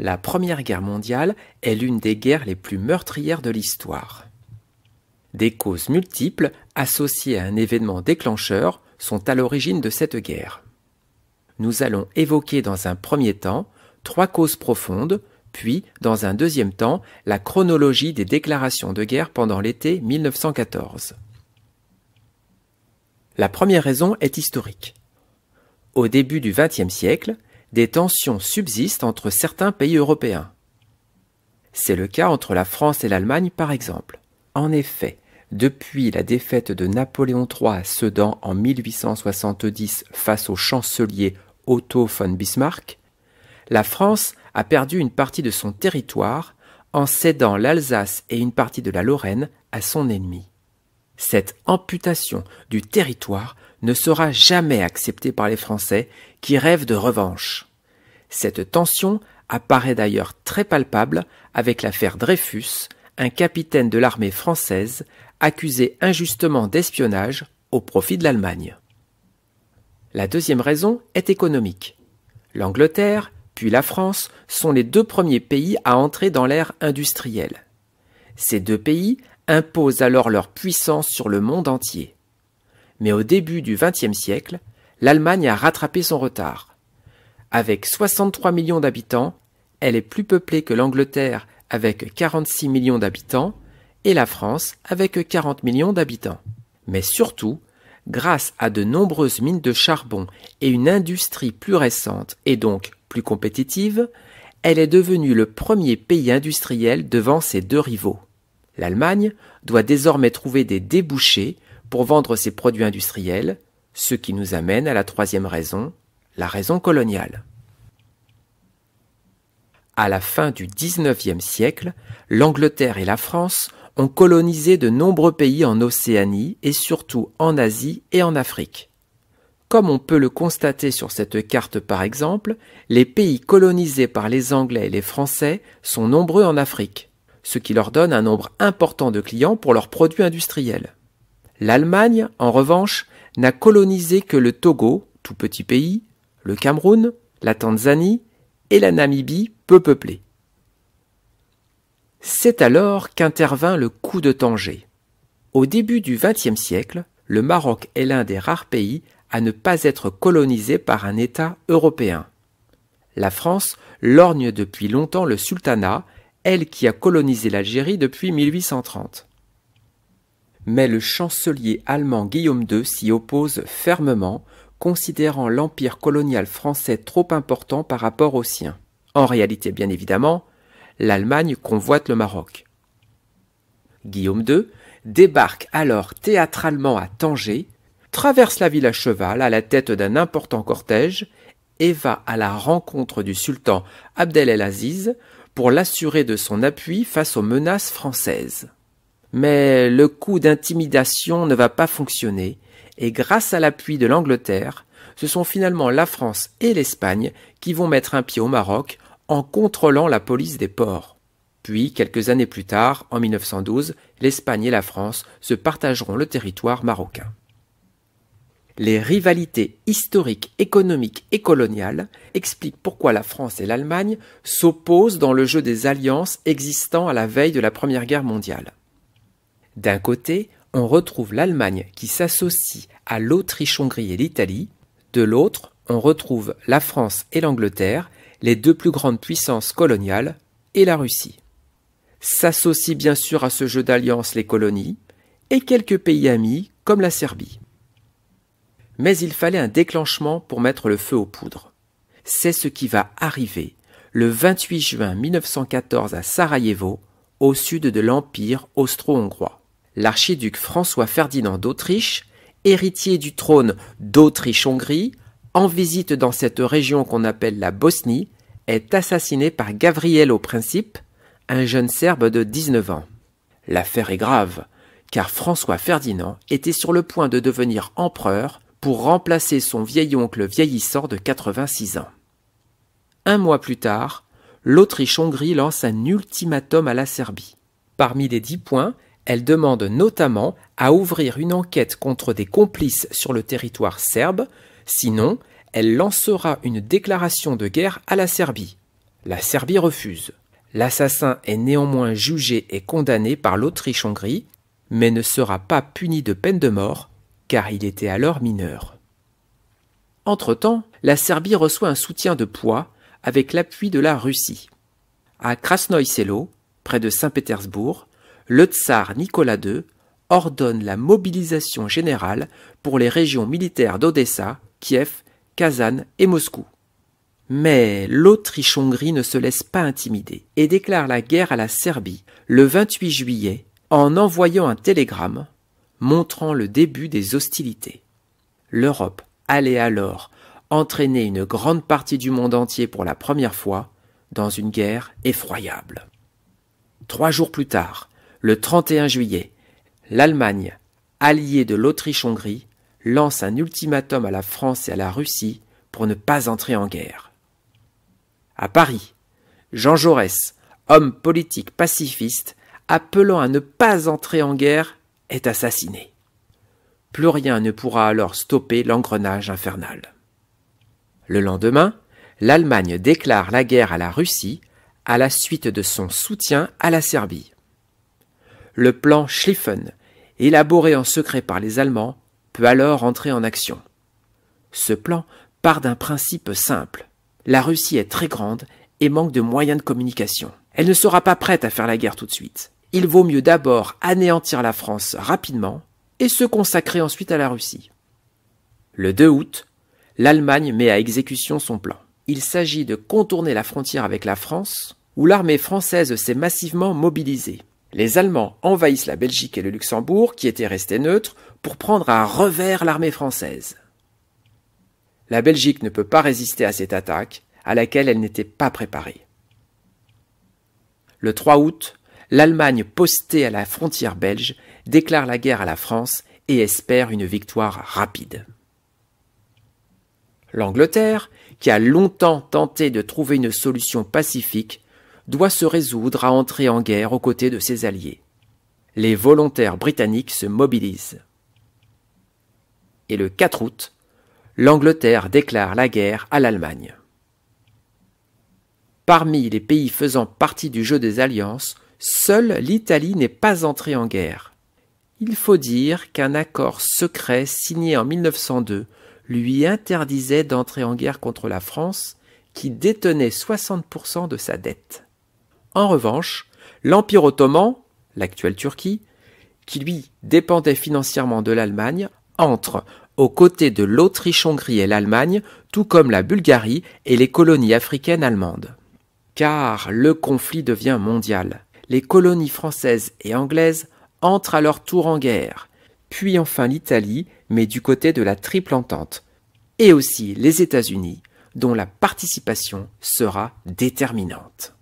La Première Guerre mondiale est l'une des guerres les plus meurtrières de l'histoire. Des causes multiples associées à un événement déclencheur sont à l'origine de cette guerre. Nous allons évoquer dans un premier temps 3 causes profondes, puis, dans un deuxième temps, la chronologie des déclarations de guerre pendant l'été 1914. La première raison est historique. Au début du XXe siècle, des tensions subsistent entre certains pays européens. C'est le cas entre la France et l'Allemagne par exemple. En effet, depuis la défaite de Napoléon III à Sedan en 1870 face au chancelier Otto von Bismarck, la France a perdu une partie de son territoire en cédant l'Alsace et une partie de la Lorraine à son ennemi. Cette amputation du territoire ne sera jamais acceptée par les Français qui rêvent de revanche. Cette tension apparaît d'ailleurs très palpable avec l'affaire Dreyfus, un capitaine de l'armée française accusé injustement d'espionnage au profit de l'Allemagne. La deuxième raison est économique. L'Angleterre, puis la France sont les 2 premiers pays à entrer dans l'ère industrielle. Ces 2 pays imposent alors leur puissance sur le monde entier. Mais au début du XXe siècle, l'Allemagne a rattrapé son retard. Avec 63 millions d'habitants, elle est plus peuplée que l'Angleterre avec 46 millions d'habitants et la France avec 40 millions d'habitants. Mais surtout, grâce à de nombreuses mines de charbon et une industrie plus récente et donc plus compétitive, elle est devenue le premier pays industriel devant ses 2 rivaux. L'Allemagne doit désormais trouver des débouchés pour vendre ses produits industriels, ce qui nous amène à la troisième raison, la raison coloniale. À la fin du XIXe siècle, l'Angleterre et la France ont colonisé de nombreux pays en Océanie et surtout en Asie et en Afrique. Comme on peut le constater sur cette carte par exemple, les pays colonisés par les Anglais et les Français sont nombreux en Afrique, ce qui leur donne un nombre important de clients pour leurs produits industriels. L'Allemagne, en revanche, n'a colonisé que le Togo, tout petit pays, le Cameroun, la Tanzanie et la Namibie, peu peuplée. C'est alors qu'intervint le coup de Tanger. Au début du XXe siècle, le Maroc est l'un des rares pays à ne pas être colonisé par un État européen. La France lorgne depuis longtemps le sultanat, elle qui a colonisé l'Algérie depuis 1830. Mais le chancelier allemand Guillaume II s'y oppose fermement, considérant l'empire colonial français trop important par rapport au sien. En réalité, bien évidemment, l'Allemagne convoite le Maroc. Guillaume II débarque alors théâtralement à Tanger, traverse la ville à cheval à la tête d'un important cortège et va à la rencontre du sultan Abdel el-Aziz pour l'assurer de son appui face aux menaces françaises. Mais le coup d'intimidation ne va pas fonctionner et grâce à l'appui de l'Angleterre, ce sont finalement la France et l'Espagne qui vont mettre un pied au Maroc en contrôlant la police des ports. Puis, quelques années plus tard, en 1912, l'Espagne et la France se partageront le territoire marocain. Les rivalités historiques, économiques et coloniales expliquent pourquoi la France et l'Allemagne s'opposent dans le jeu des alliances existant à la veille de la Première Guerre mondiale. D'un côté, on retrouve l'Allemagne qui s'associe à l'Autriche-Hongrie et l'Italie. De l'autre, on retrouve la France et l'Angleterre, les 2 plus grandes puissances coloniales, et la Russie. S'associent bien sûr à ce jeu d'alliance les colonies et quelques pays amis comme la Serbie. Mais il fallait un déclenchement pour mettre le feu aux poudres. C'est ce qui va arriver le 28 juin 1914 à Sarajevo, au sud de l'Empire austro-hongrois. L'archiduc François-Ferdinand d'Autriche, héritier du trône d'Autriche-Hongrie, en visite dans cette région qu'on appelle la Bosnie, est assassiné par Gavrilo Princip, un jeune Serbe de 19 ans. L'affaire est grave, car François-Ferdinand était sur le point de devenir empereur pour remplacer son vieil oncle vieillissant de 86 ans. Un mois plus tard, l'Autriche-Hongrie lance un ultimatum à la Serbie. Parmi les 10 points, elle demande notamment à ouvrir une enquête contre des complices sur le territoire serbe, sinon elle lancera une déclaration de guerre à la Serbie. La Serbie refuse. L'assassin est néanmoins jugé et condamné par l'Autriche-Hongrie, mais ne sera pas puni de peine de mort, car il était alors mineur. Entre-temps, la Serbie reçoit un soutien de poids avec l'appui de la Russie. À Krasnoï Selo, près de Saint-Pétersbourg, le tsar Nicolas II ordonne la mobilisation générale pour les régions militaires d'Odessa, Kiev, Kazan et Moscou. Mais l'Autriche-Hongrie ne se laisse pas intimider et déclare la guerre à la Serbie le 28 juillet en envoyant un télégramme montrant le début des hostilités. L'Europe allait alors entraîner une grande partie du monde entier pour la première fois dans une guerre effroyable. 3 jours plus tard, le 31 juillet, l'Allemagne, alliée de l'Autriche-Hongrie, lance un ultimatum à la France et à la Russie pour ne pas entrer en guerre. À Paris, Jean Jaurès, homme politique pacifiste, appelant à ne pas entrer en guerre, est assassiné. Plus rien ne pourra alors stopper l'engrenage infernal. Le lendemain, l'Allemagne déclare la guerre à la Russie à la suite de son soutien à la Serbie. Le plan Schlieffen, élaboré en secret par les Allemands, peut alors entrer en action. Ce plan part d'un principe simple. La Russie est très grande et manque de moyens de communication. Elle ne sera pas prête à faire la guerre tout de suite. Il vaut mieux d'abord anéantir la France rapidement et se consacrer ensuite à la Russie. Le 2 août, l'Allemagne met à exécution son plan. Il s'agit de contourner la frontière avec la France, où l'armée française s'est massivement mobilisée. Les Allemands envahissent la Belgique et le Luxembourg, qui étaient restés neutres, pour prendre à revers l'armée française. La Belgique ne peut pas résister à cette attaque, à laquelle elle n'était pas préparée. Le 3 août, l'Allemagne, postée à la frontière belge, déclare la guerre à la France et espère une victoire rapide. L'Angleterre, qui a longtemps tenté de trouver une solution pacifique, doit se résoudre à entrer en guerre aux côtés de ses alliés. Les volontaires britanniques se mobilisent. Et le 4 août, l'Angleterre déclare la guerre à l'Allemagne. Parmi les pays faisant partie du jeu des alliances, seule l'Italie n'est pas entrée en guerre. Il faut dire qu'un accord secret signé en 1902 lui interdisait d'entrer en guerre contre la France, qui détenait 60% de sa dette. En revanche, l'Empire ottoman, l'actuelle Turquie, qui lui dépendait financièrement de l'Allemagne, entre aux côtés de l'Autriche-Hongrie et l'Allemagne, tout comme la Bulgarie et les colonies africaines allemandes. Car le conflit devient mondial. Les colonies françaises et anglaises entrent à leur tour en guerre, puis enfin l'Italie, mais du côté de la Triple Entente, et aussi les États-Unis, dont la participation sera déterminante.